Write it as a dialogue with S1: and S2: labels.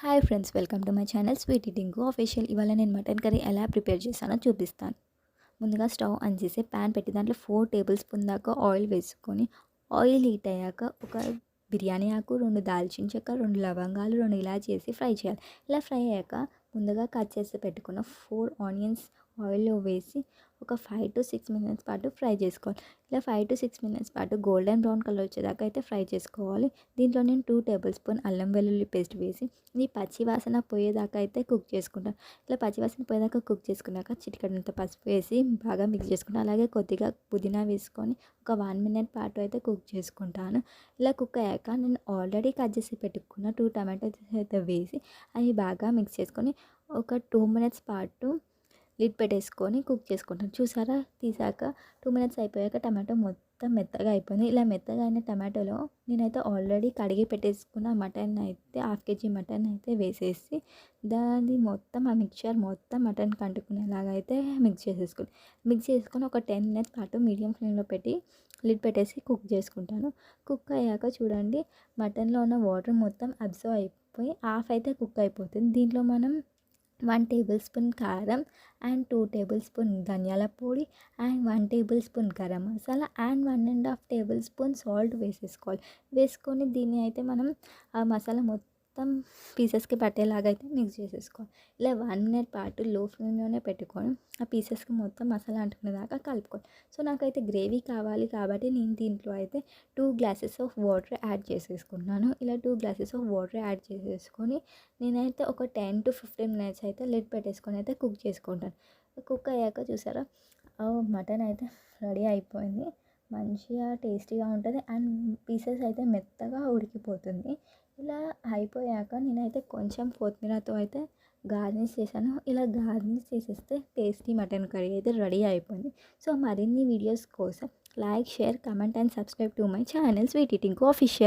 S1: Hi friends, welcome to my channel sweet eating official. ఇవాళ నేను mutton curry ఎలా prepare చేస్తానో చూపిస్తాను. ముందుగా స్టవ్ ఆన్ చేసి ప్యాన్ పెట్టి దాంట్లో 4 టేబుల్ స్పూన్ దాకా ఆయిల్ వేసుకొని, ఆయిల్ హీట్ అయ్యాక ఒక బిర్యానీ ఆకు, 2 దాల్చిన చెక్క, 2 లవంగాలు, 2 ఇలాచి వేసి ఫ్రై చేయాలి. ఇలా ఫ్రై అయ్యాక ముందుగా కట్ చేసి పెట్టుకున్న 4 ఆనియన్స్ ఆయిల్లో వేసి ఒక 5 to 6 మినిట్స్ పాటు ఫ్రై చేసుకోవాలి. ఇలా 5 to 6 మినిట్స్ పాటు గోల్డెన్ బ్రౌన్ కలర్ వచ్చేదాకా అయితే ఫ్రై చేసుకోవాలి. దీంట్లో నేను 2 టేబుల్ స్పూన్ అల్లం వెల్లుల్లి పేస్ట్ వేసి ఇది పచ్చి వాసన పోయేదాకా అయితే కుక్ చేసుకుంటాను. ఇలా పచ్చి వాసన పోయేదాకా కుక్ చేసుకున్నాక చిటికెడంత పసుపు వేసి బాగా మిక్స్ చేసుకుంటాను. అలాగే కొద్దిగా పుదీనా వేసుకొని ఒక 1 మినిట్ పాటు అయితే కుక్ చేసుకుంటాను. ఇలా కుక్ అయ్యాక నేను ఆల్రెడీ కట్ చేసి పెట్టుకున్న 2 టమాటోస్ అయితే వేసి అవి బాగా మిక్స్ చేసుకొని ఒక 2 మినిట్స్ పాటు లిడ్ పెట్టేసుకొని కుక్ చేసుకుంటాను. చూసారా, తీసాక 2 మినిట్స్ అయిపోయాక టమాటో మొత్తం మెత్తగా అయిపోయింది. ఇలా మెత్తగా అయిన టమాటోలో నేనైతే ఆల్రెడీ కడిగి పెట్టేసుకున్న మటన్ అయితే 1/2 kg మటన్ అయితే వేసేసి దాన్ని మొత్తం ఆ మిక్చర్ మొత్తం మటన్కి అంటుకునేలాగా అయితే మిక్స్ చేసుకొని ఒక 10 మినిట్స్ పాటు మీడియం ఫ్లేమ్లో పెట్టి లిడ్ పెట్టేసి కుక్ చేసుకుంటాను. కుక్ అయ్యాక చూడండి, మటన్లో ఉన్న వాటర్ మొత్తం అబ్జర్వ్ అయిపోయి హాఫ్ అయితే కుక్ అయిపోతుంది. దీంట్లో మనం 1 టేబుల్ స్పూన్ కారం అండ్ 2 టేబుల్ స్పూన్ ధనియాల పొడి and 1 table spoon garam masala and 1.5 table spoon salt వేసుకొని దీన్ని అయితే మనం ఆ మసాలా మొత్తం పీసెస్కి పట్టేలాగా అయితే మిక్స్ చేసేసుకోవాలి. ఇలా 1 మినిట్ పాటు లో ఫ్లేమ్లోనే పెట్టుకొని ఆ పీసెస్కి మొత్తం మసాలా అంటుకునేదాకా కలుపుకోవాలి. సో నాకైతే గ్రేవీ కావాలి కాబట్టి నేను దీంట్లో అయితే 2 గ్లాసెస్ ఆఫ్ వాటర్ యాడ్ చేసేసుకుంటున్నాను. ఇలా 2 గ్లాసెస్ ఆఫ్ వాటర్ యాడ్ చేసేసుకొని నేనైతే ఒక 10 to 15 మినిట్స్ అయితే లిడ్ పెట్టేసుకొని అయితే కుక్ చేసుకుంటాను. కుక్ అయ్యాక చూసారా, మటన్ అయితే రెడీ అయిపోయింది. మంచిగా టేస్టీగా ఉంటుంది అండ్ పీసెస్ అయితే మెత్తగా ఉడికిపోతుంది. ఇలా అయిపోయాక నేనైతే కొంచెం కొత్తిమీరతో అయితే గార్నిష్ చేశాను. ఇలా గార్నిష్ చేసేస్తే టేస్టీ మటన్ కర్రీ అయితే రెడీ అయిపోయింది. సో మరిన్ని వీడియోస్ కోసం like, share, comment and subscribe to my channel sweet eating official.